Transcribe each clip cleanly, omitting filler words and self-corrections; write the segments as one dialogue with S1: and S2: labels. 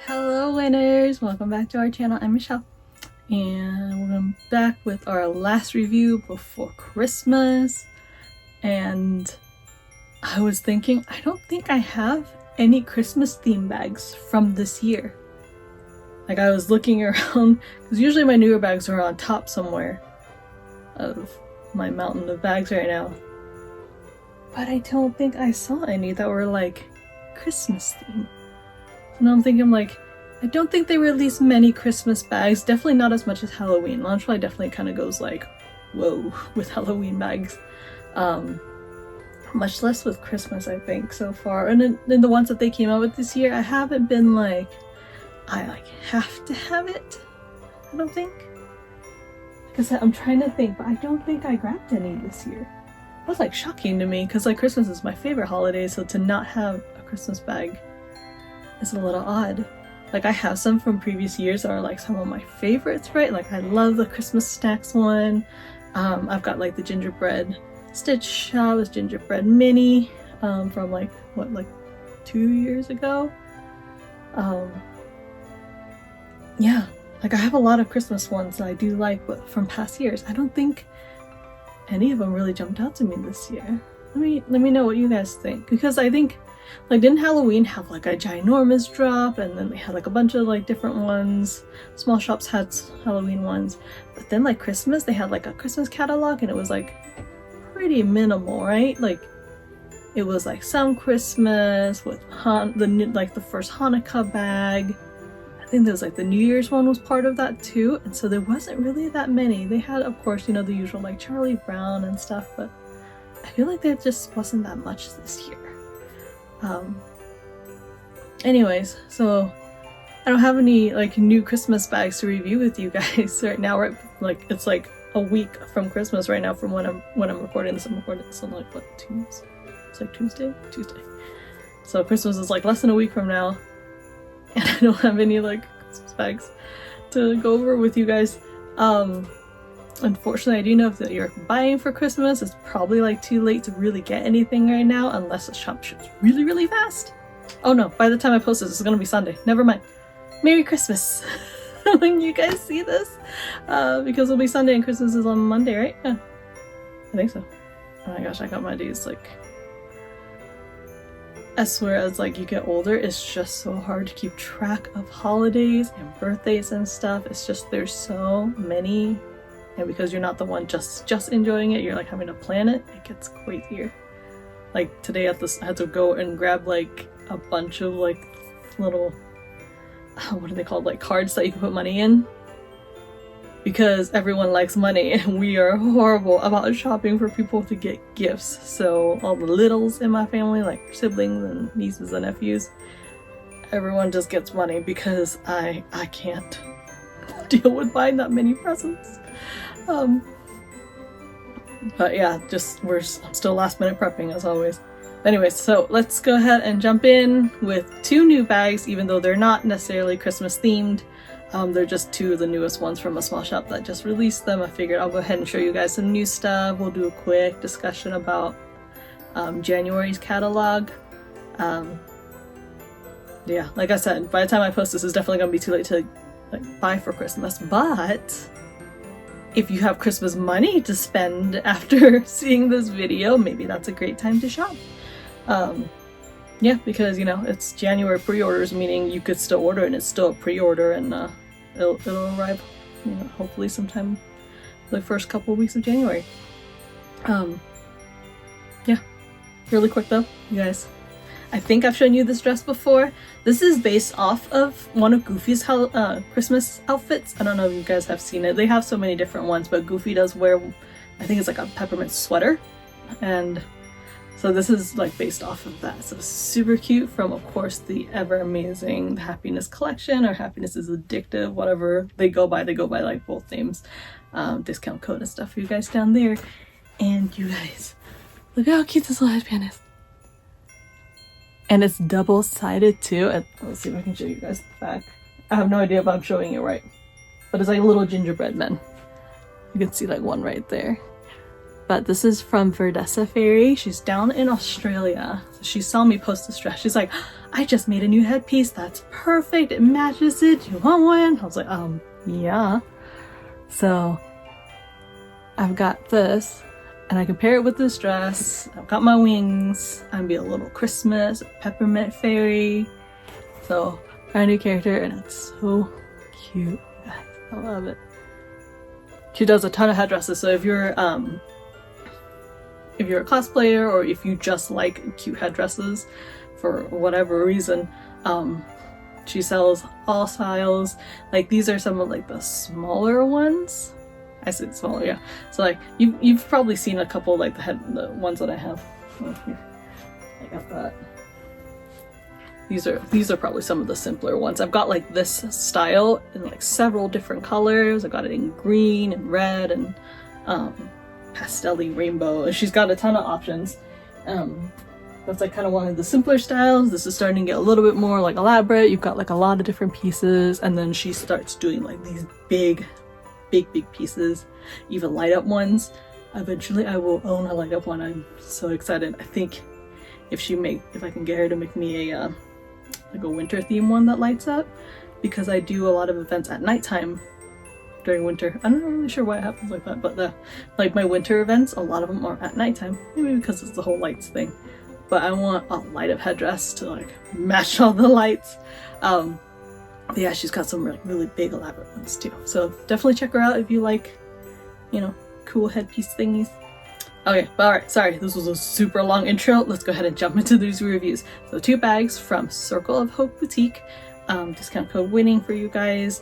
S1: Hello winners! Welcome back to our channel. I'm Michelle and we're back with our last review before Christmas. And I was thinking, I don't think I have any Christmas theme bags from this year. Like, I was looking around because usually my newer bags are on top somewhere of my mountain of bags right now, but I don't think I saw any that were like Christmas themed. And I'm thinking, like, I don't think they released many Christmas bags. Definitely not as much as Halloween. Loungefly definitely kind of goes like, whoa, with Halloween bags. Much less with Christmas, I think, so far. And then the ones that they came out with this year, I haven't been like, I like have to have it. I don't think. Because I'm trying to think, but I don't think I grabbed any this year. That was like shocking to me because like Christmas is my favorite holiday, so to not have a Christmas bag is a little odd. Like, I have some from previous years that are like some of my favorites, right? Like, I love the Christmas snacks one. I've got like the gingerbread Stitch Shop, this gingerbread mini from like, what, like 2 years ago? Yeah, like I have a lot of Christmas ones that I do like, but from past years, I don't think any of them really jumped out to me this year. Let me know what you guys think, because I think, like, didn't Halloween have like a ginormous drop, and then they had like a bunch of like different ones. Small shops had Halloween ones, but then like Christmas, they had like a Christmas catalog, and it was like pretty minimal, right? Like, it was like some Christmas with the first Hanukkah bag. I think there was like the New Year's one was part of that too, and so there wasn't really that many. They had, of course, you know, the usual like Charlie Brown and stuff, but I feel like there just wasn't that much this year. Anyways, so I don't have any like new Christmas bags to review with you guys right now, right? Like, it's like a week from Christmas right now from when I'm recording this. I'm recording this on like, what, Tuesday? It's like Tuesday? So Christmas is like less than a week from now, and I don't have any like Christmas bags to go over with you guys. Unfortunately, I do know that you're buying for Christmas, it's probably like too late to really get anything right now unless the shop ships really, really fast. Oh no, by the time I post this, it's gonna be Sunday. Never mind. Merry Christmas when you guys see this, because it'll be Sunday and Christmas is on Monday, right? Yeah, I think so. Oh my gosh, I got my days like... I swear, as like you get older, it's just so hard to keep track of holidays and birthdays and stuff. It's just, there's so many. And because you're not the one just enjoying it, you're like having to plan it, it gets crazier. Like today I had to go and grab like a bunch of like little, what are they called, like cards that you can put money in. Because everyone likes money and we are horrible about shopping for people to get gifts. So all the littles in my family, like siblings and nieces and nephews, everyone just gets money because I can't deal with buying that many presents. But yeah, I'm still last minute prepping as always. Anyways, so let's go ahead and jump in with two new bags, even though they're not necessarily Christmas themed. They're just two of the newest ones from a small shop that just released them. I figured I'll go ahead and show you guys some new stuff. We'll do a quick discussion about January's catalog. Yeah, like I said, by the time I post this, it's definitely gonna be too late to like buy for Christmas, but if you have Christmas money to spend after seeing this video, maybe that's a great time to shop. Yeah, because, you know, it's January pre-orders, meaning you could still order and it's still a pre-order, and it'll arrive, you know, hopefully sometime the first couple of weeks of January. Yeah, really quick though, you guys. I think I've shown you this dress before. This is based off of one of Goofy's Christmas outfits. I don't know if you guys have seen it. They have so many different ones, but Goofy does wear, I think it's like a peppermint sweater. And so this is like based off of that. So super cute, from, of course, the ever amazing Happiness collection, or Happiness is Addictive, whatever they go by like both names. Discount code and stuff for you guys down there. And you guys, look how cute this little headband is. And it's double-sided too. And let's see if I can show you guys the back. I have no idea if I'm showing it right, but it's like little gingerbread men. You can see like one right there. But this is from Verdessa Fairy. She's down in Australia. So she saw me post this dress. She's like, I just made a new headpiece that's perfect, it matches it, do you want one? I was like, yeah. So I've got this, and I can pair it with this dress. I've got my wings. I'm gonna be a little Christmas peppermint fairy. So our new character, and it's so cute. I love it. She does a ton of headdresses, so if you're a cosplayer, or if you just like cute headdresses for whatever reason, she sells all styles. Like these are some of like the smaller ones. I said smaller, yeah. So like you've probably seen a couple like the ones that I have. Oh, here. Like I've got these are probably some of the simpler ones. I've got like this style in like several different colors. I got it in green and red and pastel-y rainbow. She's got a ton of options. That's like kind of one of the simpler styles. This is starting to get a little bit more like elaborate. You've got like a lot of different pieces, and then she starts doing like these big pieces, even light up ones. Eventually I will own a light up one. I'm so excited. I think if I can get her to make me a like a winter theme one that lights up, because I do a lot of events at nighttime during winter. I'm not really sure why it happens like that, but like my winter events, a lot of them are at nighttime. Maybe because it's the whole lights thing. But I want a light up headdress to like match all the lights. But yeah, she's got some really big elaborate ones too. So definitely check her out if you like, you know, cool headpiece thingies. Okay, but alright, sorry, this was a super long intro. Let's go ahead and jump into these reviews. So 2 bags from Circle of Hope Boutique. Discount code winning for you guys.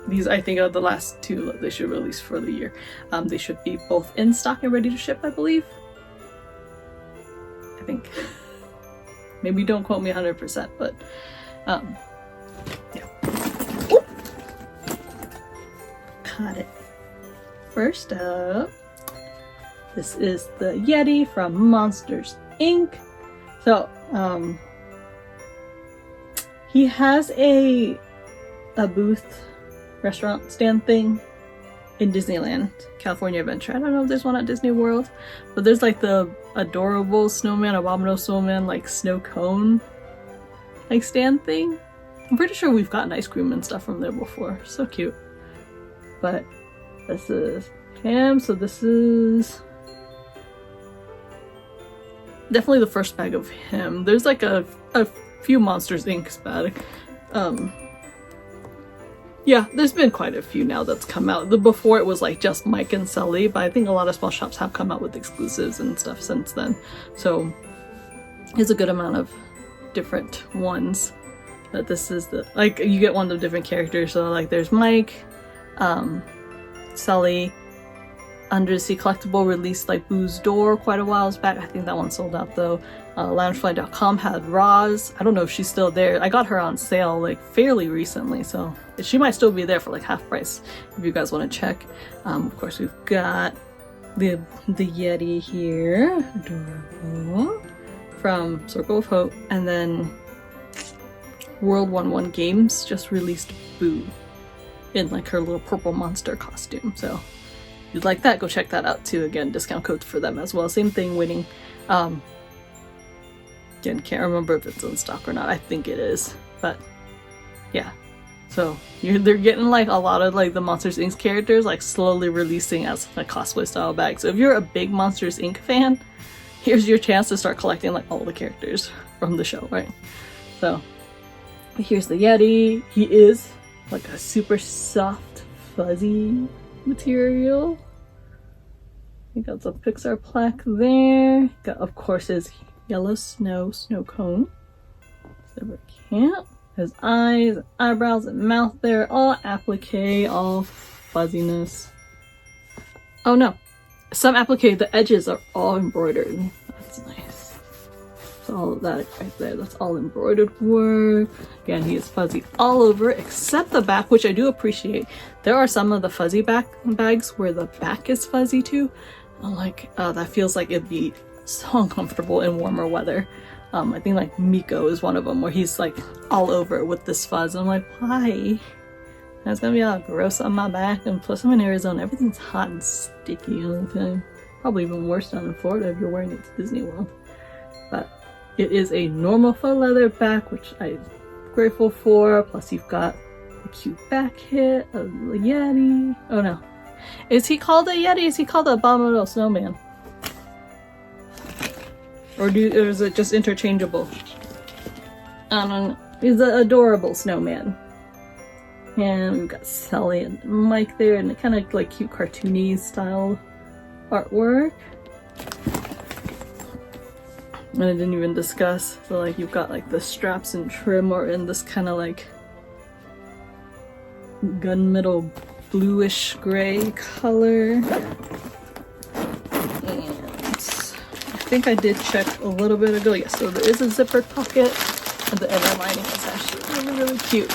S1: These I think are the last 2 that they should release for the year. They should be both in stock and ready to ship, I believe. I think. Maybe don't quote me 100%, but yeah. Ooh. Got it. First up, this is the Yeti from Monsters Inc. So, he has a booth restaurant stand thing in Disneyland, California Adventure. I don't know if there's one at Disney World, but there's like the adorable snowman, abominable snowman, like snow cone, like stand thing. I'm pretty sure we've gotten ice cream and stuff from there before. So cute. But this is him. So this is definitely the first bag of him. There's like a few Monsters Inc. bag. Yeah, there's been quite a few now that's come out. Before it was like just Mike and Sully, but I think a lot of small shops have come out with exclusives and stuff since then. So there's a good amount of different ones. But this is the, like, you get one of the different characters. So like there's Mike, Sully. Undersea Collectible released like Boo's Door quite a while back. I think that one sold out though. Loungefly.com had Roz. I don't know if she's still there. I got her on sale like fairly recently, so she might still be there for like half price if you guys want to check. Of course, we've got the Yeti here, adorable, from Circle of Hope, and then World 1-1 Games just released Boo in like her little purple monster costume. So if you'd like that, go check that out too. Again, discount codes for them as well. Same thing, winning. Again, can't remember if it's in stock or not. I think it is, but yeah. So they're getting like a lot of like the Monsters Inc. characters like slowly releasing as a cosplay style bag. So if you're a big Monsters Inc. fan, here's your chance to start collecting like all the characters from the show, right? So here's the Yeti. He is like a super soft, fuzzy material. You got the Pixar plaque there. Got, of course, his yellow snow cone. Super cute. His eyes, eyebrows, and mouth there, all applique, all fuzziness. Oh no, some applique, the edges are all embroidered. That's nice. So all of that right there, that's all embroidered work. Again, he is fuzzy all over except the back, which I do appreciate. There are some of the fuzzy bags where the back is fuzzy too. I'm like, that feels like it'd be so uncomfortable in warmer weather. I think like Miko is one of them where he's like all over with this fuzz. I'm like, why? That's gonna be all gross on my back, and plus I'm in Arizona, everything's hot and sticky all the time. Probably even worse down in Florida if you're wearing it to Disney World. But It is a normal faux leather back, which I'm grateful for. Plus you've got a cute back hit of the Yeti. Oh no. Is he called a Yeti? Is he called the abominable snowman? Or is it just interchangeable? I don't know. He's an adorable snowman. And we've got Sally and Mike there, and kind of like cute cartoony style artwork. And I didn't even discuss, so like you've got like the straps and trim are in this kind of like gunmetal bluish gray color. And I think I did check a little bit ago. Yes, so there is a zippered pocket, and the inner lining is actually really, really cute.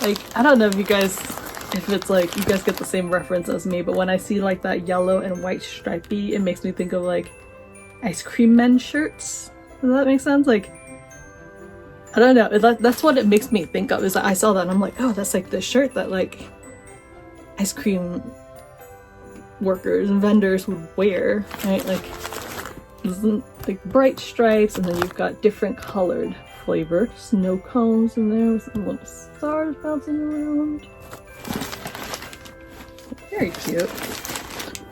S1: Like, I don't know if you guys, if it's like, you guys get the same reference as me, but when I see like that yellow and white stripey, it makes me think of like ice cream men shirts. Does that make sense? Like, I don't know, that's what it makes me think of, is that I saw that and I'm like, oh, that's like the shirt that like ice cream workers and vendors would wear, right? Like, like bright stripes, and then you've got different colored flavored snow cones in there with some little stars bouncing around. Very cute.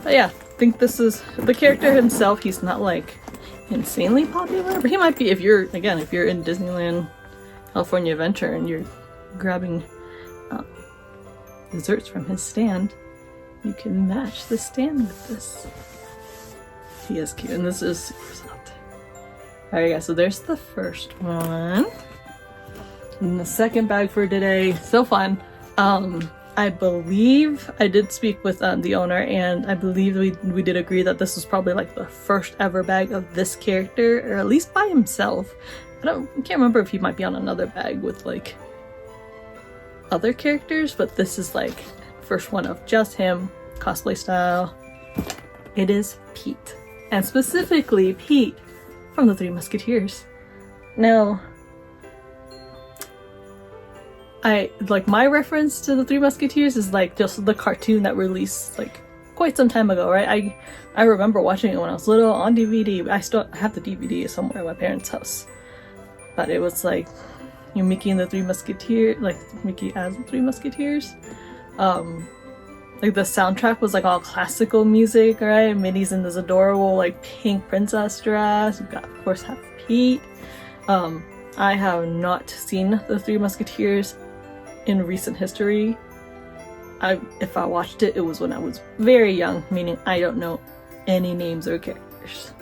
S1: But yeah, I think this is the character himself. He's not like insanely popular, but he might be if you're, again, if you're in Disneyland California Adventure and you're grabbing desserts from his stand, you can match the stand with this. He is cute, and this is super soft. Alright guys, so there's the first one. And the second bag for today, so fun. I believe I did speak with the owner, and I believe we did agree that this was probably like the first ever bag of this character, or at least by himself. I can't remember if he might be on another bag with like other characters, but this is like first one of just him, cosplay style. It is Pete, and specifically Pete from the Three Musketeers. Now, my reference to the Three Musketeers is like just the cartoon that released like quite some time ago, right? I remember watching it when I was little on DVD. I still have the DVD somewhere at my parents' house. But it was like, you know, Mickey and the Three Musketeers, like Mickey as the Three Musketeers. Like the soundtrack was like all classical music, right? Minnie's in this adorable like pink princess dress. You've got, of course, have Pete. I have not seen the Three Musketeers in recent history. If I watched it, it was when I was very young, meaning I don't know any names or characters.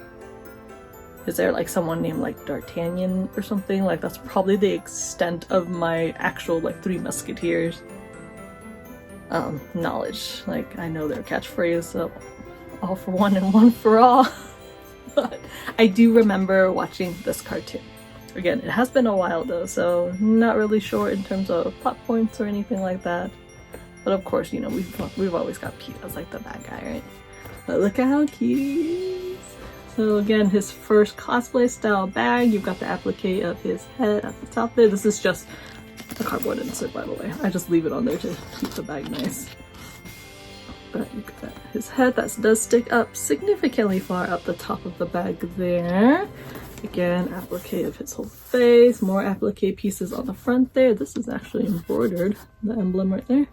S1: Is there like someone named like D'Artagnan or something? Like that's probably the extent of my actual like Three Musketeers knowledge. Like I know their catchphrase, so all for one and one for all. But I do remember watching this cartoon. Again, it has been a while though, so not really sure in terms of plot points or anything like that. But of course, you know, we've always got Pete as like the bad guy, right? But look at how cute he is. So again, his first cosplay style bag. You've got the applique of his head at the top there. This is just a cardboard insert, by the way. I just leave it on there to keep the bag nice. But you've got his head that does stick up significantly far up the top of the bag there. Again, applique of his whole face. More applique pieces on the front there. This is actually embroidered, the emblem right there.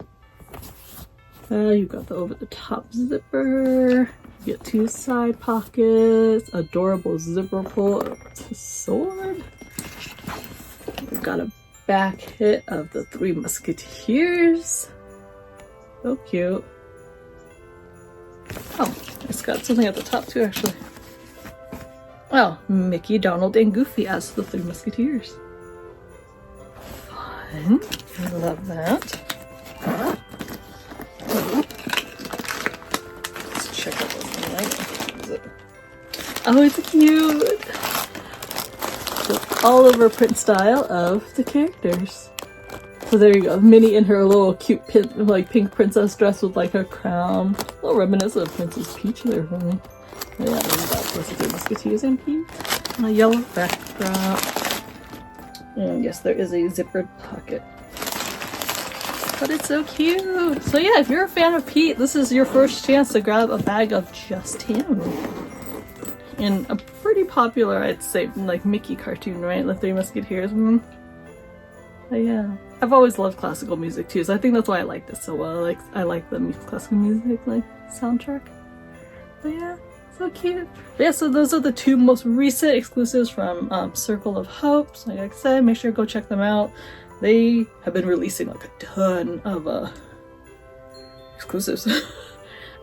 S1: You've got the over-the-top zipper. You get two side pockets. Adorable zipper pull of his sword. We've got a back hit of the Three Musketeers. So cute. Oh, it's got something at the top too, actually. Oh, Mickey, Donald, and Goofy as the Three Musketeers. Fun. I love that. Let's check out what's in light. Is it? Oh, it's cute! The all over print style of the characters. So there you go, Minnie in her little cute pink princess dress with like her crown. A little reminiscent of Princess Peach there for me. But yeah, that's the Three Musketeers and Pete. On a yellow backdrop. And yes, there is a zippered pocket. But it's so cute! So yeah, if you're a fan of Pete, this is your first chance to grab a bag of just him. in a pretty popular, I'd say, like Mickey cartoon, right? The Three Musketeers. But yeah, I've always loved classical music too, so I think that's why I like this so well. I like the classical music like soundtrack. But yeah, so cute. But yeah, so those are the two most recent exclusives from Circle of Hope. So like I said, make sure to go check them out. They have been releasing like a ton of exclusives.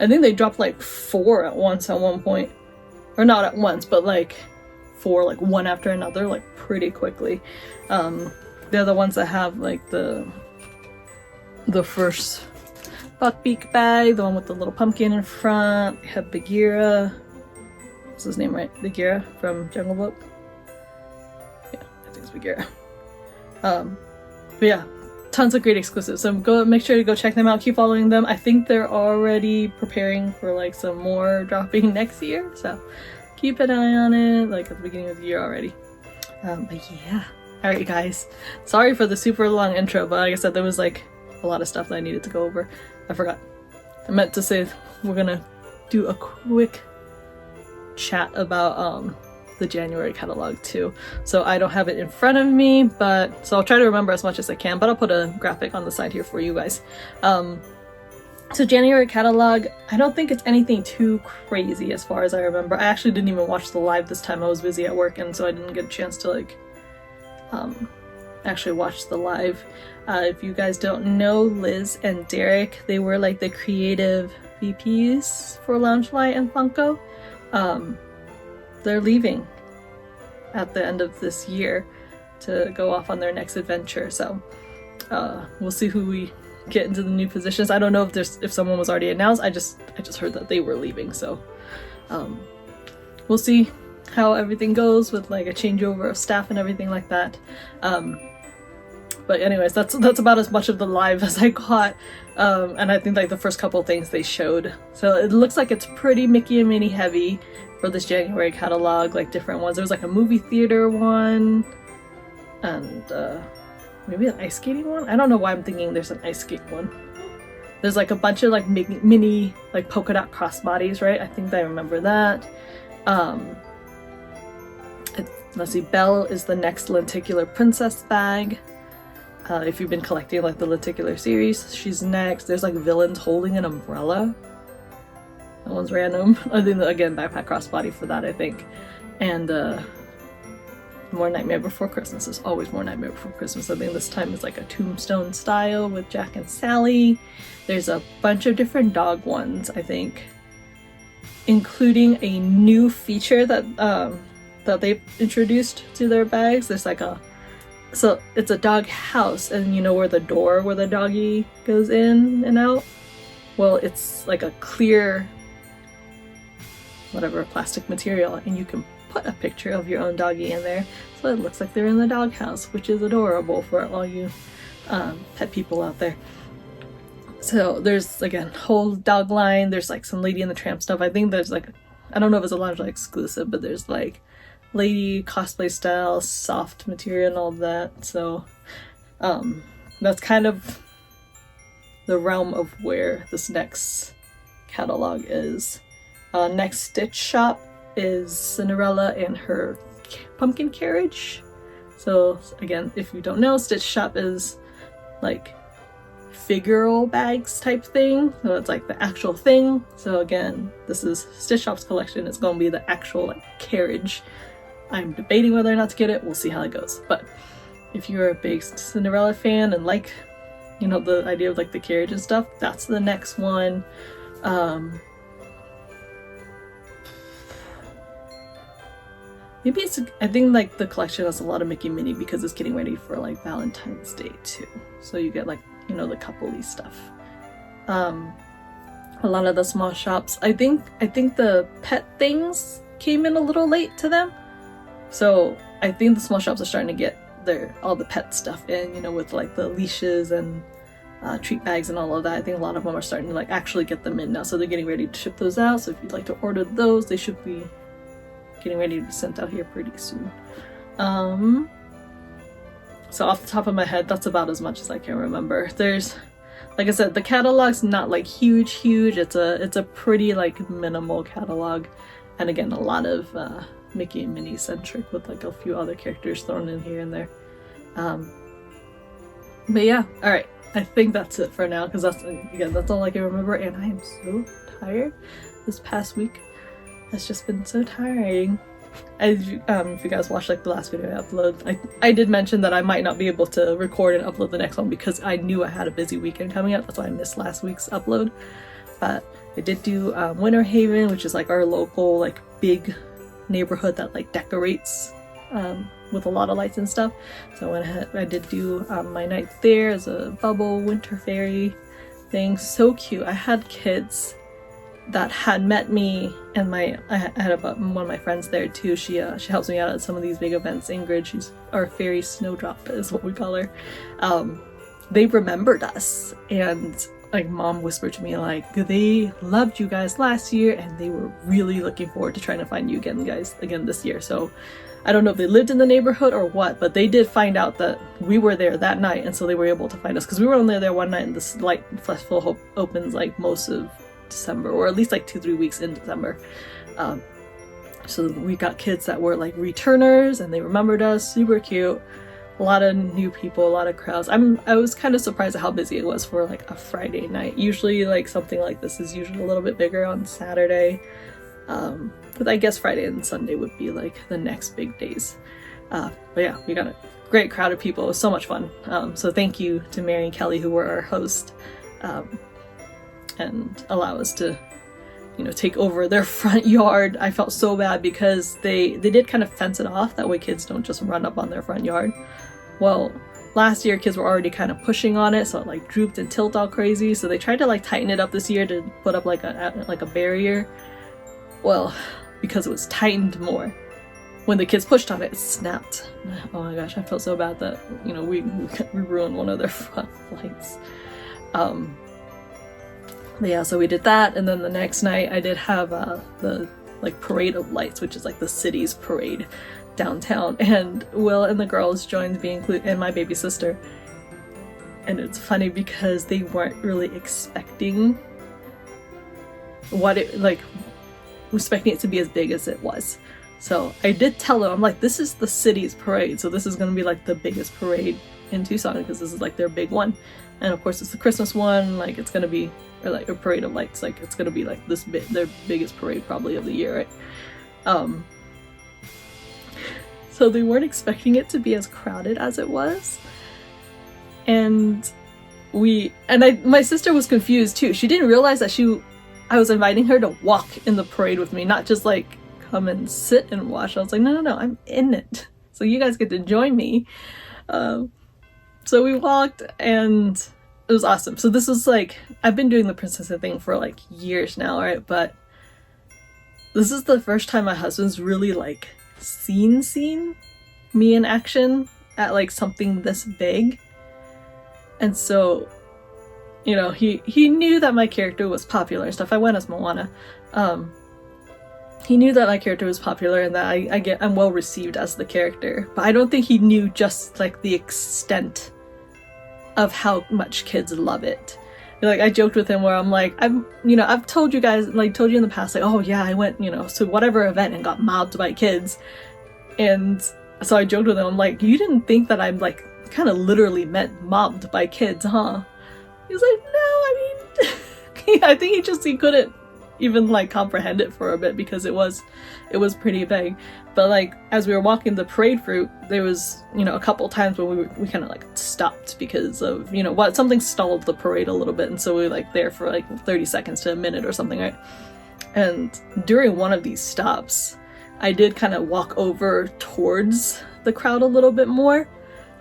S1: I think they dropped like 4 at once at one point. Or not at once, but like 4 like one after another, like pretty quickly. They're the ones that have like the first Buckbeak bag, the one with the little pumpkin in front. They have Bagheera. What's his name, right? Bagheera from Jungle Book. Yeah, I think it's Bagheera. But yeah, tons of great exclusives. So go make sure to go check them out. Keep following them. I think they're already preparing for like some more dropping next year. So keep an eye on it, like at the beginning of the year already. But yeah. Alright guys, sorry for the super long intro, but like I said, there was like a lot of stuff that I needed to go over. I forgot. I meant to say we're gonna do a quick chat about the January catalog too. So I don't have it in front of me, but so I'll try to remember as much as I can, but I'll put a graphic on the side here for you guys. So January catalog, I don't think it's anything too crazy as far as I remember. I actually didn't even watch the live this time. I was busy at work, and so I didn't get a chance to like actually watch the live. If you guys don't know, Liz and Derek, they were like the creative VPs for Loungefly and Funko. They're leaving at the end of this year to go off on their next adventure, so we'll see who we get into the new positions. I don't know if someone was already announced. I just heard that they were leaving, so we'll see how everything goes with like a changeover of staff and everything like that. But anyways, that's about as much of the live as I got, and I think like the first couple things they showed. So it looks like it's pretty Mickey and Minnie heavy for this January catalog, like different ones. There was like a movie theater one, and maybe an ice skating one? I don't know why I'm thinking there's an ice skate one. There's like a bunch of like mini like polka dot crossbodies, right? I think I remember that. Let's see, Belle is the next lenticular princess bag. If you've been collecting like the lenticular series, she's next. There's like villains holding an umbrella. That one's random. I think again, backpack crossbody for that, I think. And more Nightmare Before Christmas. There's always more Nightmare Before Christmas. I think this time is like a tombstone style with Jack and Sally. There's a bunch of different dog ones, I think, including a new feature that that they've introduced to their bags. There's like so it's a dog house, and you know where the door where the doggy goes in and out? Well, it's like a clear whatever plastic material, and you can put a picture of your own doggy in there, so it looks like they're in the dog house, which is adorable for all you pet people out there. So there's again whole dog line. There's like some Lady and the Tramp stuff. I think there's like, I don't know if it's a Loungefly exclusive, but there's like lady cosplay style, soft material and all of that. So that's kind of the realm of where this next catalog is. Next Stitch shop is Cinderella and her pumpkin carriage. So again, if you don't know, Stitch shop is like figural bags type thing, so it's like the actual thing. So again, this is Stitch shop's collection. It's going to be the actual like carriage. I'm debating whether or not to get it. We'll see how it goes. But if you're a big Cinderella fan and like, you know, the idea of like the carriage and stuff, that's the next one. Maybe it's, I think like the collection has a lot of Mickey and Minnie because it's getting ready for like Valentine's Day too. So you get like, you know, the couple-y stuff. A lot of the small shops. I think the pet things came in a little late to them. So I think the small shops are starting to get all the pet stuff in, you know, with like the leashes and treat bags and all of that. I think a lot of them are starting to like actually get them in now. So they're getting ready to ship those out. So if you'd like to order those, they should be getting ready to be sent out here pretty soon. So off the top of my head, that's about as much as I can remember. There's, like I said, the catalog's not like huge. It's a pretty like minimal catalog. And again, a lot of Mickey and Minnie centric with like a few other characters thrown in here and there. But yeah, alright, I think that's it for now, because that's all I can remember, and I am so tired. This past week has just been so tiring. If you guys watched like the last video I uploaded, I did mention that I might not be able to record and upload the next one because I knew I had a busy weekend coming up. That's why I missed last week's upload. But I did do Winter Haven, which is like our local like big neighborhood that like decorates with a lot of lights and stuff. So I went ahead, I did do my night there as a bubble winter fairy thing. So cute. I had kids that had met me, and I had one of my friends there too. She helps me out at some of these big events. Ingrid, she's our fairy snowdrop is what we call her. They remembered us, and like mom whispered to me like they loved you guys last year and they were really looking forward to trying to find you again this year. So I don't know if they lived in the neighborhood or what, but they did find out that we were there that night, and so they were able to find us because we were only there one night, and this light festival opens like most of December, or at least like 2-3 weeks in December. So we got kids that were like returners and they remembered us. Super cute. A lot of new people, a lot of crowds. I was kind of surprised at how busy it was for like a Friday night. Usually like something like this is usually a little bit bigger on Saturday, but I guess Friday and Sunday would be like the next big days. But yeah, we got a great crowd of people. It was so much fun. So thank you to Mary and Kelly, who were our host, and allow us to, take over their front yard. I felt so bad because they did kind of fence it off, that way kids don't just run up on their front yard. Well, last year kids were already kind of pushing on it, so it like drooped and tilted all crazy, so they tried to like tighten it up this year to put up like a barrier. Well, because it was tightened more, when the kids pushed on it, it snapped. Oh my gosh, I felt so bad that we ruined one of their front lights. But yeah, so we did that, and then the next night I did have the like parade of lights, which is like the city's parade downtown, and Will and the girls joined me, and my baby sister. And it's funny because they weren't really expecting expecting it to be as big as it was. So I did tell them, I'm like, this is the city's parade, so this is going to be like the biggest parade in Tucson because this is like their big one. And of course it's the Christmas one, like it's gonna be, or like a parade of lights, like it's gonna be like this big, their biggest parade probably of the year, right? So they weren't expecting it to be as crowded as it was. And my sister was confused too. She didn't realize that I was inviting her to walk in the parade with me, not just like come and sit and watch. I was like, no, I'm in it. So you guys get to join me. So we walked, and it was awesome. So this was like, I've been doing the princess thing for like years now, right? But this is the first time my husband's really like seen me in action at like something this big. And so, he knew that my character was popular and stuff. I went as Moana. He knew that my character was popular and that I'm well received as the character, but I don't think he knew just like the extent of how much kids love it. Like I joked with him where I'm like, I've told you guys, like told you in the past, like, oh yeah, I went, to whatever event and got mobbed by kids. And so I joked with him, I'm like, you didn't think that I'm like kind of literally meant mobbed by kids, huh? He was like, no, I mean, I think he couldn't even like comprehend it for a bit because it was pretty big. But like as we were walking the parade route, there was a couple times when we kind of like stopped because of something stalled the parade a little bit, and so we were like there for like 30 seconds to a minute or something, right? And during one of these stops I did kind of walk over towards the crowd a little bit more.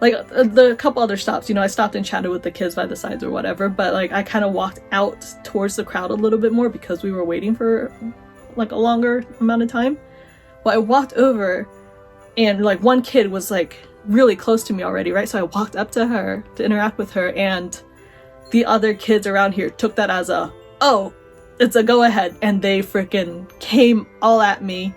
S1: Like the couple other stops, I stopped and chatted with the kids by the sides or whatever, but like I kind of walked out towards the crowd a little bit more because we were waiting for like a longer amount of time. Well, I walked over, and like one kid was like really close to me already, right? So I walked up to her to interact with her, and the other kids around here took that as it's a go ahead, and they freaking came all at me.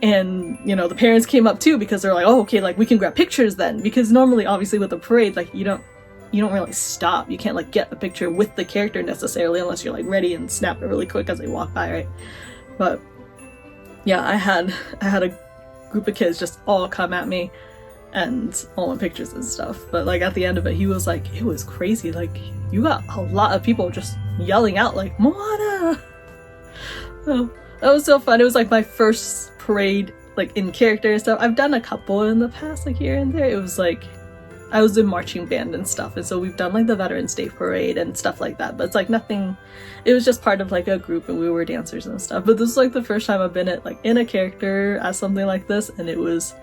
S1: And the parents came up too because they're like, oh, okay, like we can grab pictures then, because normally obviously with a parade, like you don't really stop. You can't like get a picture with the character necessarily unless you're like ready and snap it really quick as they walk by, right? But yeah, I had a group of kids just all come at me and all want pictures and stuff. But like at the end of it, he was like, it was crazy. Like you got a lot of people just yelling out like Moana. So that was so fun. It was like my first parade like in character and stuff. I've done a couple in the past, like here and there. It was like I was in marching band and stuff, and so we've done like the Veterans Day parade and stuff like that, but it's like nothing, it was just part of like a group and we were dancers and stuff. But this is like the first time I've been like in a character as something like this, and it was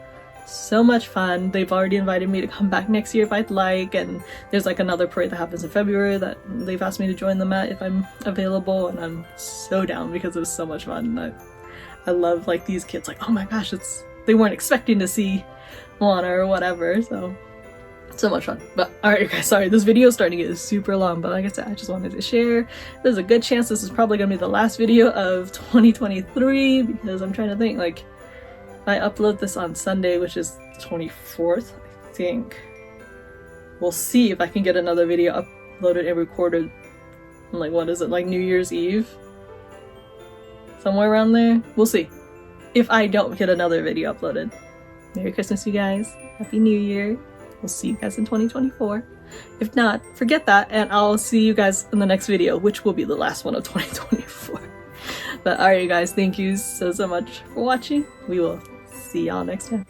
S1: so much fun. They've already invited me to come back next year if I'd like, and there's like another parade that happens in February that they've asked me to join them at if I'm available, and I'm so down because it was so much fun. I love like these kids, like oh my gosh, they weren't expecting to see Moana or whatever, so much fun. But alright guys, sorry, this video is starting to get super long, but like I said, I just wanted to share. There's a good chance this is probably gonna be the last video of 2023 because I'm trying to think, like if I upload this on Sunday, which is the 24th, I think we'll see if I can get another video uploaded and recorded on like, what is it, like New Year's Eve? Somewhere around there? We'll see. If I don't get another video uploaded. Merry Christmas, you guys. Happy New Year. We'll see you guys in 2024. If not, forget that, and I'll see you guys in the next video, which will be the last one of 2024. But alright, you guys, thank you so much for watching. We will see y'all next time.